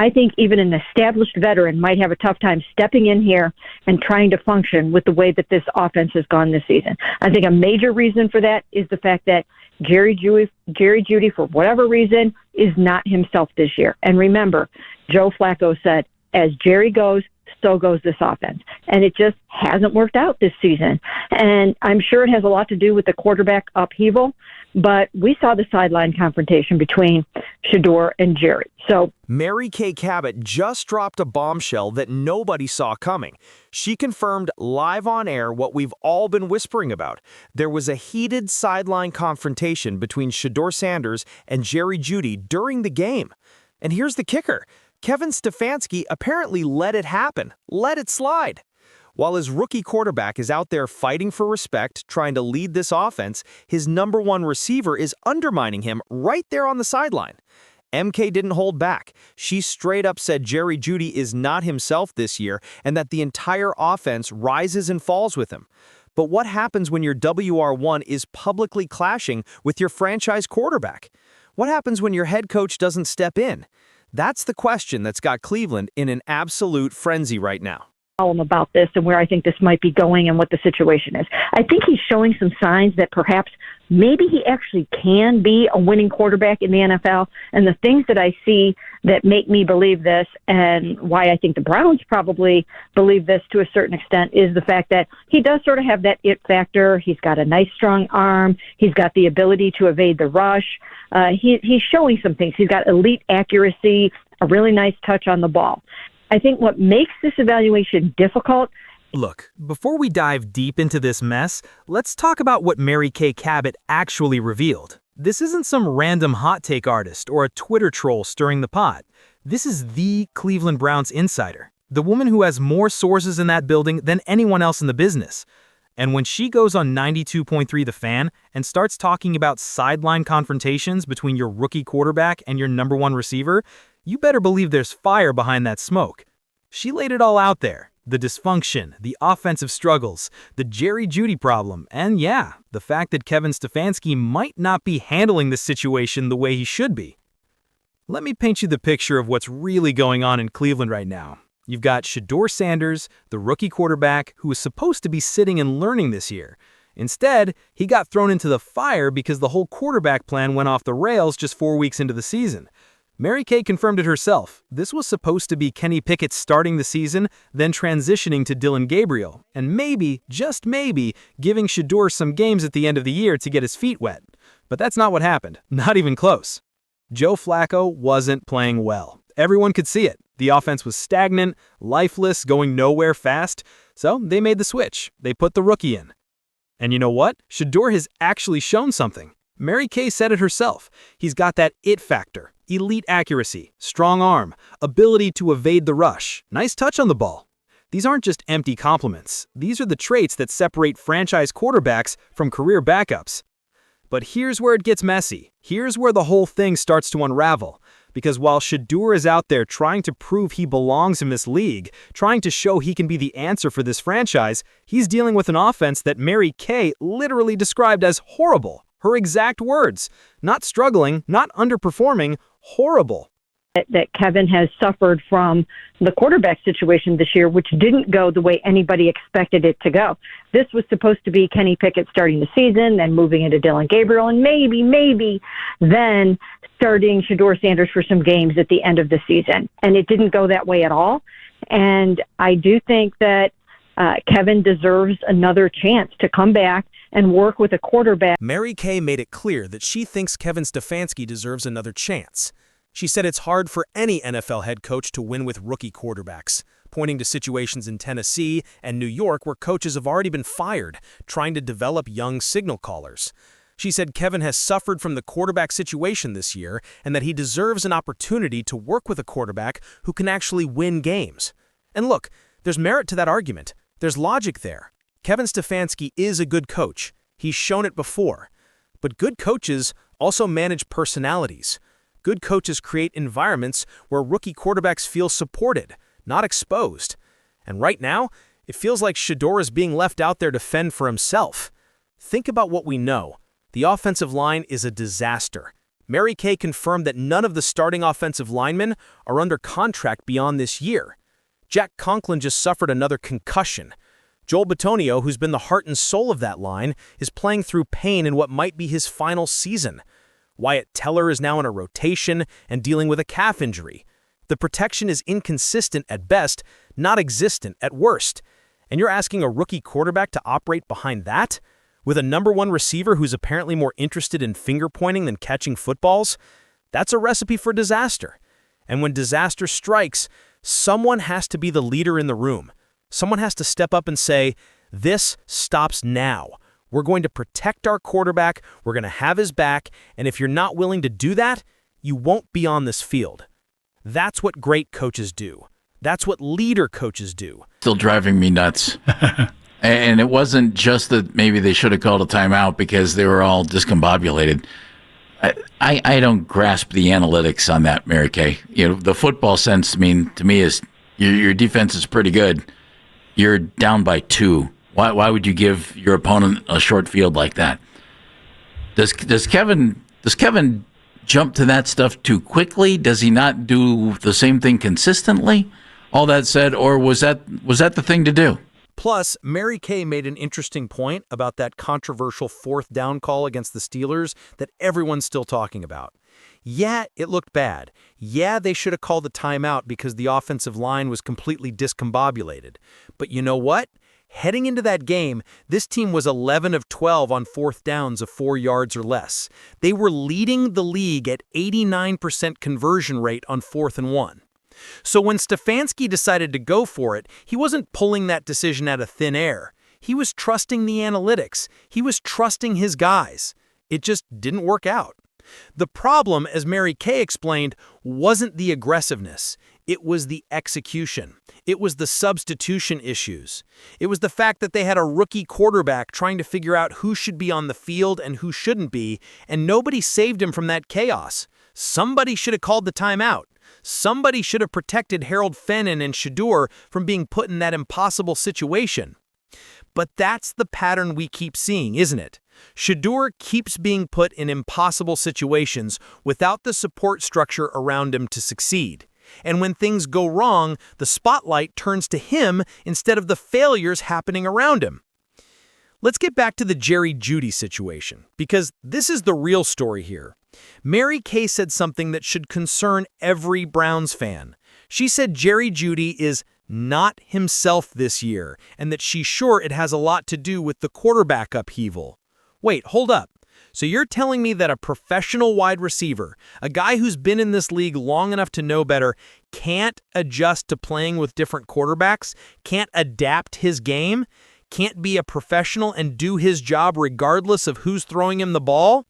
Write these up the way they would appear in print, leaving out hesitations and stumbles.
I think even an established veteran might have a tough time stepping in here and trying to function with the way that this offense has gone this season. I think a major reason for that is the fact that Jerry Jeudy, for whatever reason, is not himself this year. And remember, Joe Flacco said, as Jerry goes, so goes this offense. And it just hasn't worked out this season. And I'm sure it has a lot to do with the quarterback upheaval, but we saw the sideline confrontation between Shedeur and Jerry. So Mary Kay Cabot just dropped a bombshell that nobody saw coming. She confirmed live on air what we've all been whispering about. There was a heated sideline confrontation between Shedeur Sanders and Jerry Jeudy during the game. And here's the kicker. Kevin Stefanski apparently let it happen, let it slide. While his rookie quarterback is out there fighting for respect, trying to lead this offense, his number one receiver is undermining him right there on the sideline. MK didn't hold back. She straight up said Jerry Jeudy is not himself this year and that the entire offense rises and falls with him. But what happens when your WR1 is publicly clashing with your franchise quarterback? What happens when your head coach doesn't step in? That's the question that's got Cleveland in an absolute frenzy right now. About this and where I think this might be going and what the situation is. I think he's showing some signs that perhaps maybe he actually can be a winning quarterback in the NFL. And the things that I see that make me believe this, and why I think the Browns probably believe this to a certain extent, is the fact that he does sort of have that it factor. He's got a nice, strong arm. He's got the ability to evade the rush. He's showing some things. He's got elite accuracy, a really nice touch on the ball. I think what makes this evaluation difficult. Look, before we dive deep into this mess, let's talk about what Mary Kay Cabot actually revealed. This isn't some random hot take artist or a Twitter troll stirring the pot. This is the Cleveland Browns insider, the woman who has more sources in that building than anyone else in the business. And when she goes on 92.3 The Fan and starts talking about sideline confrontations between your rookie quarterback and your number one receiver, you better believe there's fire behind that smoke. She laid it all out there. The dysfunction, the offensive struggles, the Jerry Jeudy problem, and yeah, the fact that Kevin Stefanski might not be handling this situation the way he should be. Let me paint you the picture of what's really going on in Cleveland right now. You've got Shedeur Sanders, the rookie quarterback who was supposed to be sitting and learning this year. Instead, he got thrown into the fire because the whole quarterback plan went off the rails just 4 weeks into the season. Mary Kay confirmed it herself. This was supposed to be Kenny Pickett starting the season, then transitioning to Dillon Gabriel, and maybe, just maybe, giving Shedeur some games at the end of the year to get his feet wet. But that's not what happened. Not even close. Joe Flacco wasn't playing well. Everyone could see it. The offense was stagnant, lifeless, going nowhere fast, so they made the switch. They put the rookie in. And you know what? Shedeur has actually shown something. Mary Kay said it herself. He's got that it factor. Elite accuracy, strong arm, ability to evade the rush, nice touch on the ball. These aren't just empty compliments. These are the traits that separate franchise quarterbacks from career backups. But here's where it gets messy. Here's where the whole thing starts to unravel. Because while Shedeur is out there trying to prove he belongs in this league, trying to show he can be the answer for this franchise, he's dealing with an offense that Mary Kay literally described as horrible. Her exact words. Not struggling, not underperforming, horrible. That Kevin has suffered from the quarterback situation this year, which didn't go the way anybody expected it to go. This was supposed to be Kenny Pickett starting the season, then moving into Dillon Gabriel, and maybe then starting Shedeur Sanders for some games at the end of the season. And it didn't go that way at all. And I do think that Kevin deserves another chance to come back and work with a quarterback. Mary Kay made it clear that she thinks Kevin Stefanski deserves another chance. She said it's hard for any NFL head coach to win with rookie quarterbacks, pointing to situations in Tennessee and New York where coaches have already been fired, trying to develop young signal callers. She said Kevin has suffered from the quarterback situation this year and that he deserves an opportunity to work with a quarterback who can actually win games. And look, there's merit to that argument. There's logic there. Kevin Stefanski is a good coach. He's shown it before. But good coaches also manage personalities. Good coaches create environments where rookie quarterbacks feel supported, not exposed. And right now, it feels like Shedeur is being left out there to fend for himself. Think about what we know. The offensive line is a disaster. Mary Kay confirmed that none of the starting offensive linemen are under contract beyond this year. Jack Conklin just suffered another concussion. Joel Bitonio, who's been the heart and soul of that line, is playing through pain in what might be his final season. Wyatt Teller is now in a rotation and dealing with a calf injury. The protection is inconsistent at best, not existent at worst. And you're asking a rookie quarterback to operate behind that? With a number one receiver who's apparently more interested in finger-pointing than catching footballs? That's a recipe for disaster. And when disaster strikes, someone has to be the leader in the room. Someone has to step up and say, this stops now. We're going to protect our quarterback, we're going to have his back, and if you're not willing to do that, you won't be on this field. That's what great coaches do. That's what leader coaches do. Still driving me nuts. And it wasn't just that maybe they should have called a timeout because they were all discombobulated. I don't grasp the analytics on that, Mary Kay. The football sense, to me is your defense is pretty good. You're down by 2. Why would you give your opponent a short field like that? Does Kevin jump to that stuff too quickly? Does he not do the same thing consistently? All that said, or was that the thing to do? Plus, Mary Kay made an interesting point about that controversial 4th down call against the Steelers that everyone's still talking about. Yeah, it looked bad. Yeah, they should have called the timeout because the offensive line was completely discombobulated. But you know what? Heading into that game, this team was 11 of 12 on 4th downs of 4 yards or less. They were leading the league at 89% conversion rate on 4th and 1. So when Stefanski decided to go for it, he wasn't pulling that decision out of thin air. He was trusting the analytics. He was trusting his guys. It just didn't work out. The problem, as Mary Kay explained, wasn't the aggressiveness. It was the execution. It was the substitution issues. It was the fact that they had a rookie quarterback trying to figure out who should be on the field and who shouldn't be, and nobody saved him from that chaos. Somebody should have called the timeout. Somebody should have protected Harold Fenton and Shedeur from being put in that impossible situation. But that's the pattern we keep seeing, isn't it? Shedeur keeps being put in impossible situations without the support structure around him to succeed. And when things go wrong, the spotlight turns to him instead of the failures happening around him. Let's get back to the Jerry Jeudy situation, because this is the real story here. Mary Kay said something that should concern every Browns fan. She said Jerry Jeudy is not himself this year, and that she's sure it has a lot to do with the quarterback upheaval. Wait, hold up. So you're telling me that a professional wide receiver, a guy who's been in this league long enough to know better, can't adjust to playing with different quarterbacks, can't adapt his game, can't be a professional and do his job regardless of who's throwing him the ball?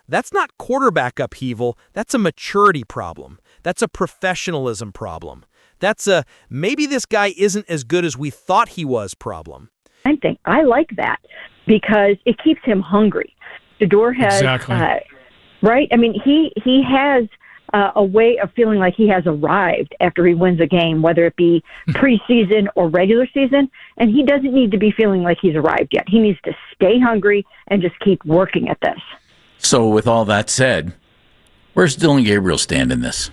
That's not quarterback upheaval, that's a maturity problem. That's a professionalism problem. That's a maybe this guy isn't as good as we thought he was problem. I like that because it keeps him hungry. Shedeur has, exactly. Right? I mean, he has a way of feeling like he has arrived after he wins a game, whether it be preseason or regular season, and he doesn't need to be feeling like he's arrived yet. He needs to stay hungry and just keep working at this. So with all that said, where's Dillon Gabriel stand in this?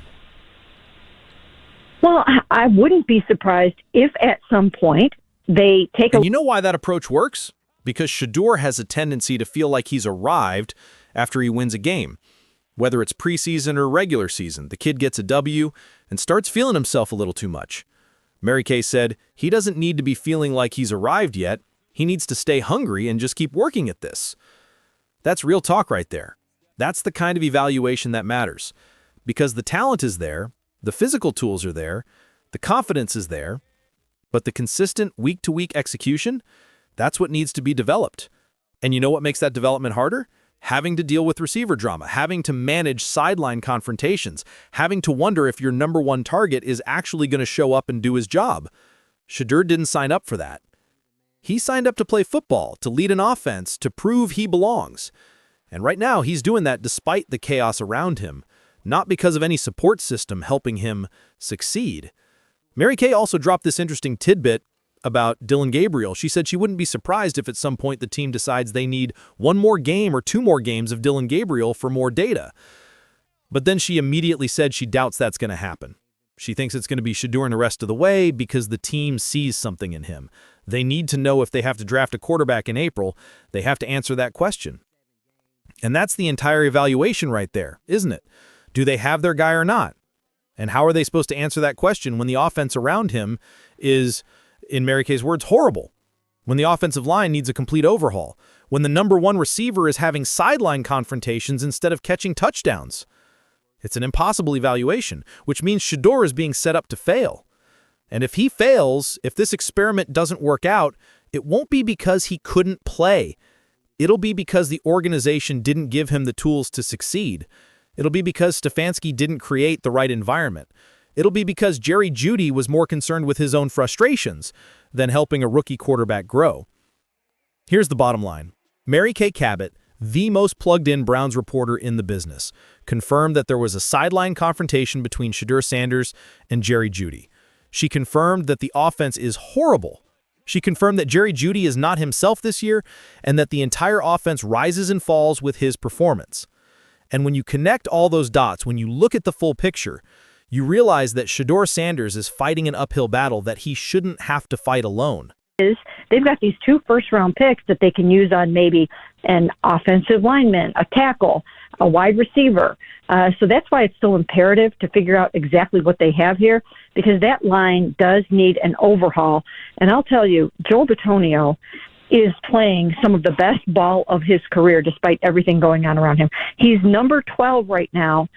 Well, I wouldn't be surprised if at some point they take And you know why that approach works? Because Shedeur has a tendency to feel like he's arrived after he wins a game. Whether it's preseason or regular season, the kid gets a W and starts feeling himself a little too much. Mary Kay said he doesn't need to be feeling like he's arrived yet. He needs to stay hungry and just keep working at this. That's real talk right there. That's the kind of evaluation that matters. Because the talent is there, the physical tools are there, the confidence is there, but the consistent week-to-week execution, that's what needs to be developed. And you know what makes that development harder? Having to deal with receiver drama, having to manage sideline confrontations, having to wonder if your number one target is actually going to show up and do his job. Shedeur didn't sign up for that. He signed up to play football, to lead an offense, to prove he belongs. And right now, he's doing that despite the chaos around him, not because of any support system helping him succeed. Mary Kay also dropped this interesting tidbit about Dillon Gabriel. She said she wouldn't be surprised if at some point the team decides they need one more game or two more games of Dillon Gabriel for more data. But then she immediately said she doubts that's going to happen. She thinks it's going to be Shedeur and the rest of the way because the team sees something in him. They need to know if they have to draft a quarterback in April, they have to answer that question. And that's the entire evaluation right there, isn't it? Do they have their guy or not? And how are they supposed to answer that question when the offense around him is, in Mary Kay's words, horrible? When the offensive line needs a complete overhaul? When the number one receiver is having sideline confrontations instead of catching touchdowns? It's an impossible evaluation, which means Shedeur is being set up to fail. And if he fails, if this experiment doesn't work out, it won't be because he couldn't play. It'll be because the organization didn't give him the tools to succeed. It'll be because Stefanski didn't create the right environment. It'll be because Jerry Jeudy was more concerned with his own frustrations than helping a rookie quarterback grow. Here's the bottom line. Mary Kay Cabot, the most plugged-in Browns reporter in the business, confirmed that there was a sideline confrontation between Shedeur Sanders and Jerry Jeudy. She confirmed that the offense is horrible. She confirmed that Jerry Jeudy is not himself this year and that the entire offense rises and falls with his performance. And when you connect all those dots, when you look at the full picture, you realize that Shedeur Sanders is fighting an uphill battle that he shouldn't have to fight alone. They've got these 2 first-round picks that they can use on maybe an offensive lineman, a tackle, a wide receiver. So that's why it's so imperative to figure out exactly what they have here, because that line does need an overhaul. And I'll tell you, Joel Bitonio is playing some of the best ball of his career despite everything going on around him. He's number 12 right now,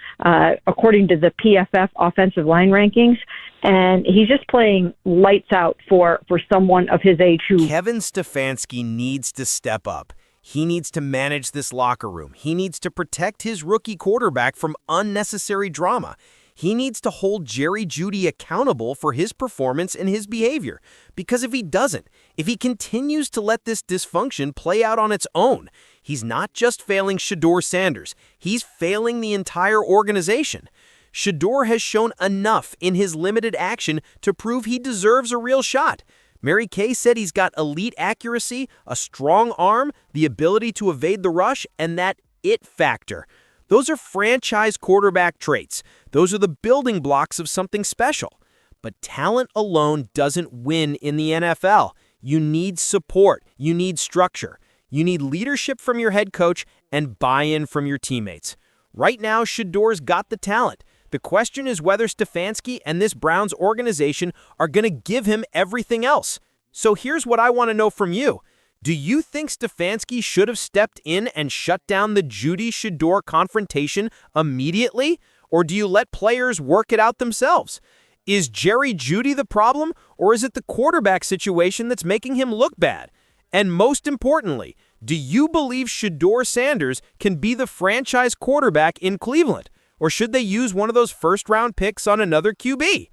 according to the PFF offensive line rankings, and he's just playing lights out for someone of his age who... Kevin Stefanski needs to step up. He needs to manage this locker room. He needs to protect his rookie quarterback from unnecessary drama. He needs to hold Jerry Jeudy accountable for his performance and his behavior. Because if he doesn't, if he continues to let this dysfunction play out on its own, he's not just failing Shedeur Sanders, he's failing the entire organization. Shedeur has shown enough in his limited action to prove he deserves a real shot. Mary Kay said he's got elite accuracy, a strong arm, the ability to evade the rush, and that it factor. Those are franchise quarterback traits. Those are the building blocks of something special. But talent alone doesn't win in the NFL. You need support. You need structure. You need leadership from your head coach and buy-in from your teammates. Right now, Shedeur's got the talent. The question is whether Stefanski and this Browns organization are going to give him everything else. So here's what I want to know from you. Do you think Stefanski should have stepped in and shut down the Jeudy-Shedeur confrontation immediately? Or do you let players work it out themselves? Is Jerry Jeudy the problem, or is it the quarterback situation that's making him look bad? And most importantly, do you believe Shedeur Sanders can be the franchise quarterback in Cleveland? Or should they use one of those first-round picks on another QB?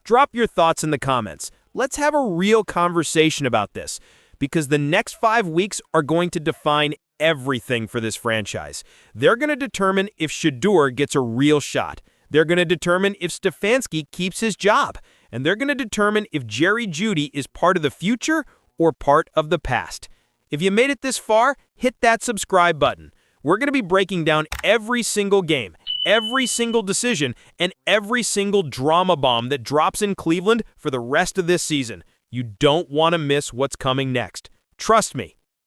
Drop your thoughts in the comments. Let's have a real conversation about this, because the next 5 weeks are going to define everything for this franchise. They're going to determine if Shedeur gets a real shot. They're going to determine if Stefanski keeps his job. And they're going to determine if Jerry Jeudy is part of the future or part of the past. If you made it this far, hit that subscribe button. We're going to be breaking down every single game, every single decision, and every single drama bomb that drops in Cleveland for the rest of this season. You don't want to miss what's coming next. Trust me,